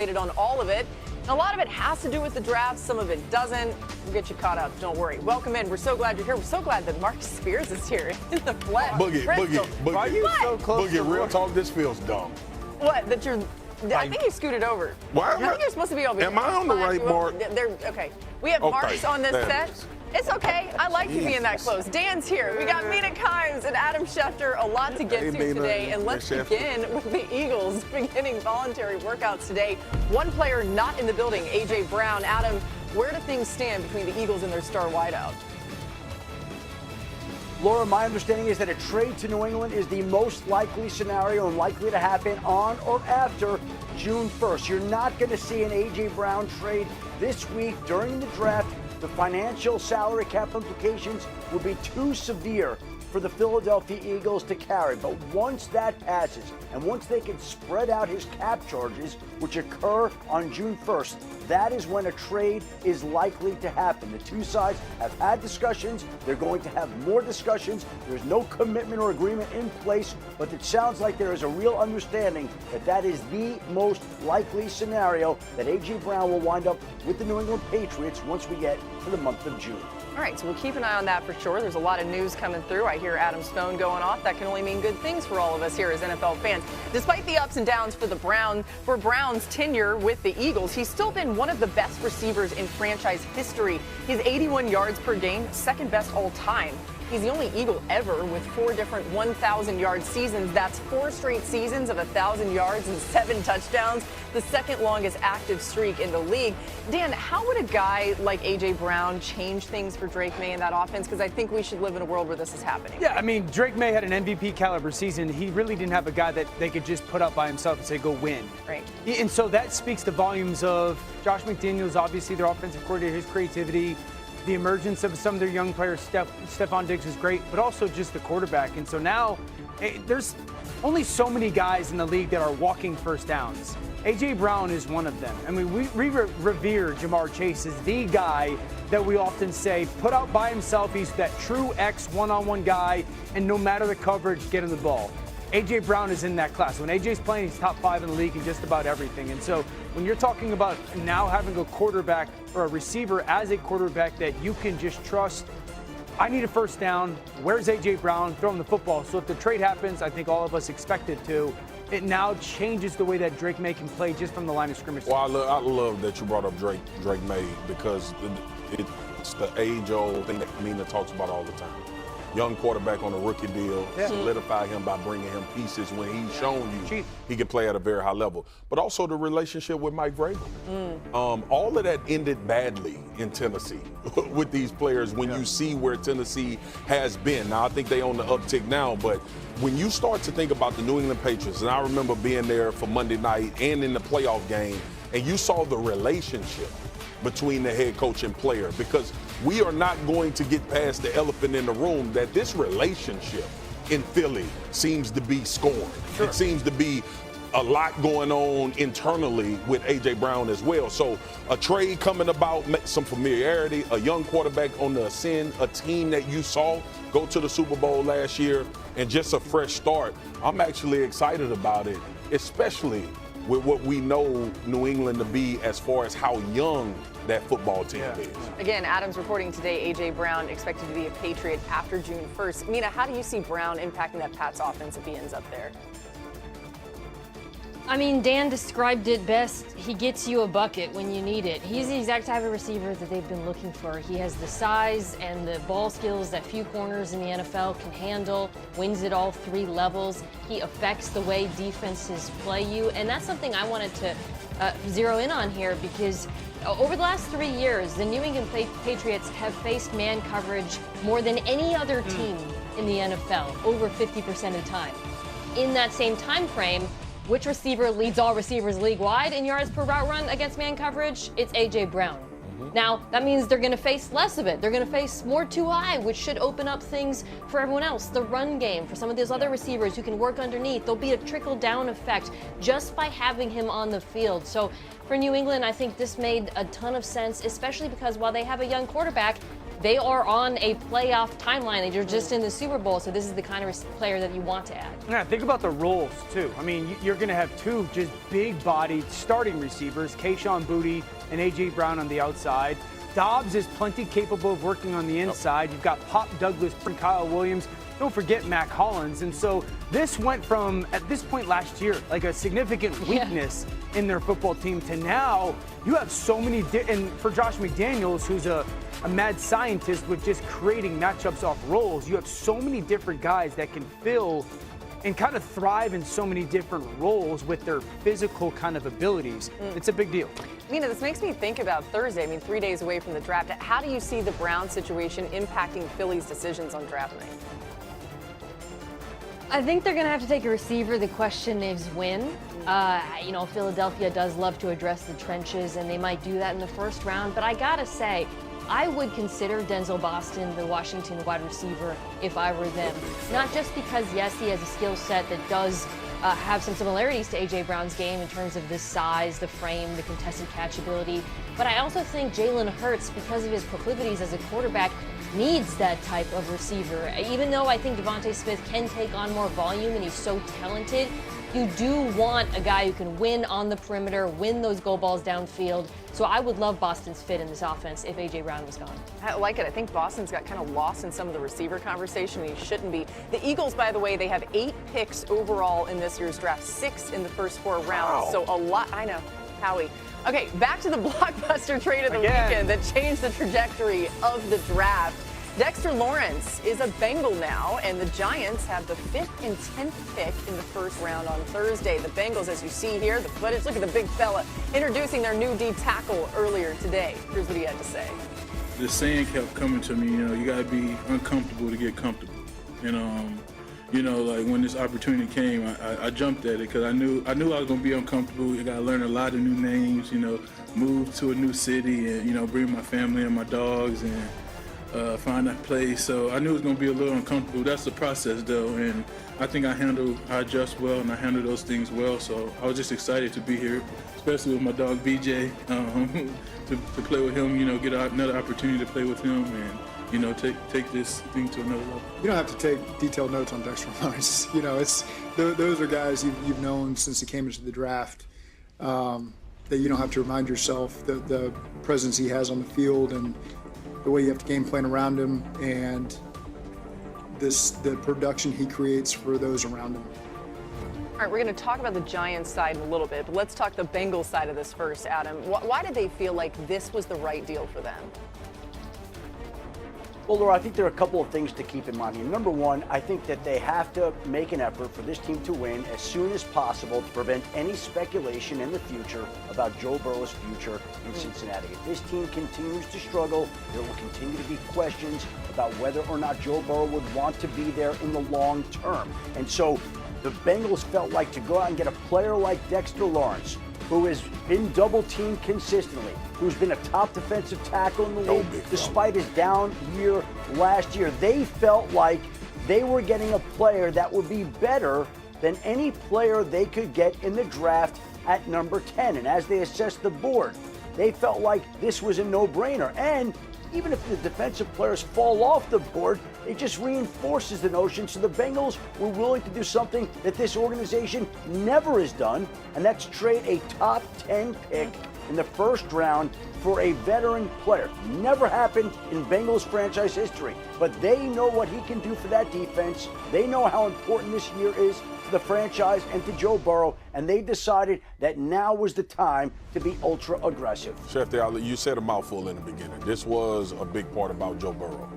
on all of it. And a lot of it has to do with the draft. Some of it doesn't. We'll get you caught up. Don't worry. Welcome in. We're so glad you're here. We're so glad that Mark Spears is here in the flesh. Boogie. Why are you so close? Boogie, real talk, this feels dumb. What? That you're... I think you scooted over. Why I think you're supposed to be over here. Am I on the right mark? Okay. We have marks on this set. It's okay. I like you being that close. Dan's here. We got Mina Kimes and Adam Schefter. A lot to get to today. And let's begin with the Eagles beginning voluntary workouts today. One player not in the building, A.J. Brown. Adam, where do things stand between the Eagles and their star wideout? Laura, my understanding is that a trade to New England is the most likely scenario and likely to happen on or after June 1st. You're not going to see an A.J. Brown trade this week during the draft. The financial salary cap implications will be too severe for the Philadelphia Eagles to carry. But once that passes, and once they can spread out his cap charges, which occur on June 1st, that is when a trade is likely to happen. The two sides have had discussions. They're going to have more discussions. There's no commitment or agreement in place, but it sounds like there is a real understanding that that is the most likely scenario, that A.J. Brown will wind up with the New England Patriots once we get to the month of June. All right, so we'll keep an eye on that for sure. There's a lot of news coming through. I hear Adam's phone going off. That can only mean good things for all of us here as NFL fans. Despite the ups and downs for Brown's tenure with the Eagles, he's still been one of the best receivers in franchise history. He's 81 yards per game, second best all time. He's the only Eagle ever with 4 different 1,000-yard seasons. That's 4 straight seasons of 1,000 yards and 7 touchdowns, the second longest active streak in the league. Dan, how would a guy like A.J. Brown change things for Drake May in that offense? Because I think we should live in a world where this is happening. Yeah, I mean, Drake May had an MVP caliber season. He really didn't have a guy that they could just put up by himself and say, go win. Right. And so that speaks to volumes of Josh McDaniels, obviously their offensive coordinator, his creativity, the emergence of some of their young players. Stephon Diggs is great, but also just the quarterback. And so now there's only so many guys in the league that are walking first downs. A.J. Brown is one of them. I mean, we revere Jamar Chase as the guy that we often say put out by himself. He's that true X one-on-one guy, and no matter the coverage, get him the ball. A.J. Brown is in that class. When A.J.'s playing, he's top 5 in the league in just about everything. And so when you're talking about now having a quarterback or a receiver as a quarterback that you can just trust, I need a first down. Where's A.J. Brown? Throw him the football. So if the trade happens, I think all of us expect it to. It now changes the way that Drake May can play just from the line of scrimmage. Well, I love that you brought up Drake May, because it's the age-old thing that Mina talks about all the time. Young quarterback on a rookie deal, solidify him by bringing him pieces when he's shown you he can play at a very high level. But also the relationship with Mike Vrabel. All of that ended badly in Tennessee with these players when you see where Tennessee has been. Now, I think they on the uptick now, but when you start to think about the New England Patriots, and I remember being there for Monday night and in the playoff game, and you saw the relationship between the head coach and player, because we are not going to get past the elephant in the room that this relationship in Philly seems to be scorned. It seems to be a lot going on internally with A.J. Brown as well. So a trade coming about, some familiarity, a young quarterback on the ascend, a team that you saw go to the Super Bowl last year, and just a fresh start. I'm actually excited about it, especially with what we know New England to be as far as how young that football team is. Again, Adam's reporting today, A.J. Brown expected to be a Patriot after June 1st. Mina, how do you see Brown impacting that Pats offense if he ends up there? I mean, Dan described it best. He gets you a bucket when you need it. He's the exact type of receiver that they've been looking for. He has the size and the ball skills that few corners in the NFL can handle, wins at all 3 levels. He affects the way defenses play you, and that's something I wanted to zero in on here, because over the last 3 years, the New England Patriots have faced man coverage more than any other team in the NFL, over 50% of the time. In that same time frame, which receiver leads all receivers league-wide in yards per route run against man coverage? It's A.J. Brown. Now, that means they're going to face less of it. They're going to face more too high, which should open up things for everyone else. The run game for some of those other receivers who can work underneath. There'll be a trickle-down effect just by having him on the field. So for New England, I think this made a ton of sense, especially because while they have a young quarterback, they are on a playoff timeline. They're just in the Super Bowl, so this is the kind of player that you want to add. Yeah, think about the roles, too. I mean, you're going to have two just big-bodied starting receivers, Kayshon Boutte and A.J. Brown on the outside. Dobbs is plenty capable of working on the inside. You've got Pop Douglas and Kyle Williams. Don't forget Mac Hollins. And so this went from, at this point last year, like a significant weakness in their football team to now you have so many, and for Josh McDaniels, who's a mad scientist with just creating matchups off roles, you have so many different guys that can fill and kind of thrive in so many different roles with their physical kind of abilities. It's a big deal. Mina, this makes me think about Thursday. I mean, 3 days away from the draft. How do you see the Brown situation impacting Philly's decisions on draft night? I think they're going to have to take a receiver. The question is when. Philadelphia does love to address the trenches, and they might do that in the first round. But I got to say, I would consider Denzel Boston the Washington wide receiver if I were them. Not just because, yes, he has a skill set that does have some similarities to A.J. Brown's game in terms of the size, the frame, the contested catch ability, but I also think Jalen Hurts, because of his proclivities as a quarterback, needs that type of receiver. Even though I think Devontae Smith can take on more volume and he's so talented, you do want a guy who can win on the perimeter, win those goal balls downfield. So I would love Boston's fit in this offense if A.J. Brown was gone. I like it. I think Boston's got kind of lost in some of the receiver conversation, and he shouldn't be. The Eagles, by the way, they have 8 picks overall in this year's draft, 6 in the first 4 rounds. So a lot. I know, Howie. Okay, back to the blockbuster trade of the weekend that changed the trajectory of the draft. Dexter Lawrence is a Bengal now, and the Giants have the 5th and 10th pick in the first round on Thursday. The Bengals, as you see here, the footage, look at the big fella introducing their new D tackle earlier today. Here's what he had to say. The saying kept coming to me, you got to be uncomfortable to get comfortable. And, like when this opportunity came, I jumped at it because I knew I was going to be uncomfortable. You got to learn a lot of new names, move to a new city and, bring my family and my dogs and find that place. So I knew it was going to be a little uncomfortable. That's the process, though, and I think I adjust well and I handle those things well. So I was just excited to be here, especially with my dog BJ, to play with him. Get another opportunity to play with him and take this thing to another level. You don't have to take detailed notes on Dexter Lawrence. Those are guys you've known since he came into the draft. That you don't have to remind yourself the presence he has on the field and the way you have to game plan around him, and the production he creates for those around him. All right, we're going to talk about the Giants side in a little bit, but let's talk the Bengals side of this first, Adam. Why did they feel like this was the right deal for them? Well, Laura, I think there are a couple of things to keep in mind here. Number one, I think that they have to make an effort for this team to win as soon as possible to prevent any speculation in the future about Joe Burrow's future in Cincinnati. If this team continues to struggle, there will continue to be questions about whether or not Joe Burrow would want to be there in the long term. And so the Bengals felt like to go out and get a player like Dexter Lawrence, who has been double-teamed consistently, who's been a top defensive tackle in the league despite his down year last year. They felt like they were getting a player that would be better than any player they could get in the draft at number 10. And as they assessed the board, they felt like this was a no-brainer. And even if the defensive players fall off the board, it just reinforces the notion. So the Bengals were willing to do something that this organization never has done, and that's trade a top 10 pick in the first round for a veteran player. Never happened in Bengals franchise history, but they know what he can do for that defense. They know how important this year is to the franchise and to Joe Burrow, and they decided that now was the time to be ultra aggressive. Schefter, you said a mouthful in the beginning. This was a big part about Joe Burrow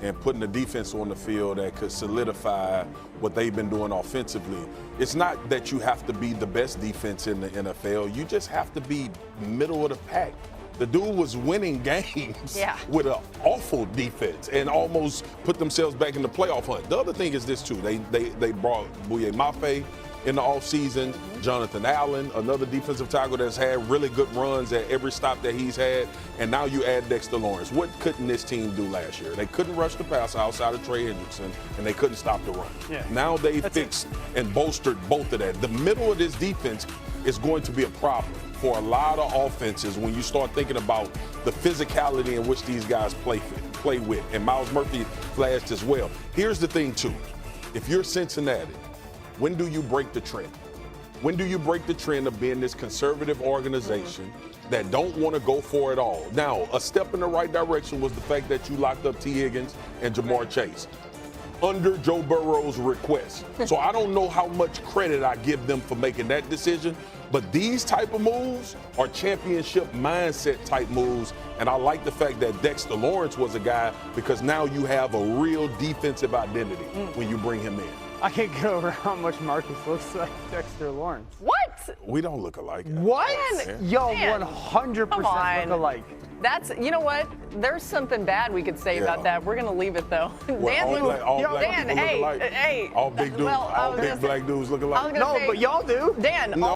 and putting the defense on the field that could solidify what they've been doing offensively. It's not that you have to be the best defense in the NFL. You just have to be middle of the pack. The dude was winning games with an awful defense and almost put themselves back in the playoff hunt. The other thing is this, too. They brought Bouye Mafe in the offseason, Jonathan Allen, another defensive tackle that's had really good runs at every stop that he's had, and now you add Dexter Lawrence. What couldn't this team do last year? They couldn't rush the pass outside of Trey Hendrickson, and they couldn't stop the run. Now they fixed and bolstered both of that. The middle of this defense is going to be a problem for a lot of offenses when you start thinking about the physicality in which these guys play for. play with. And Miles Murphy flashed as well. Here's the thing, too. If you're Cincinnati, when do you break the trend? When do you break the trend of being this conservative organization that don't want to go for it all? Now, a step in the right direction was the fact that you locked up T. Higgins and Jamar Chase under Joe Burrow's request. So I don't know how much credit I give them for making that decision, but these type of moves are championship mindset type moves, and I like the fact that Dexter Lawrence was a guy because now you have a real defensive identity when you bring him in. I can't get over how much Marcus looks like Dexter Lawrence. What? We don't look alike. What? Man, Yo, man. 100% Come on. look alike. That's, you know what? There's something bad we could say about that. We're going to leave it, though. Well, all black Dan, people look alike. hey. All big dudes, Well, all big black dudes look alike. No, But y'all do. Dan, No,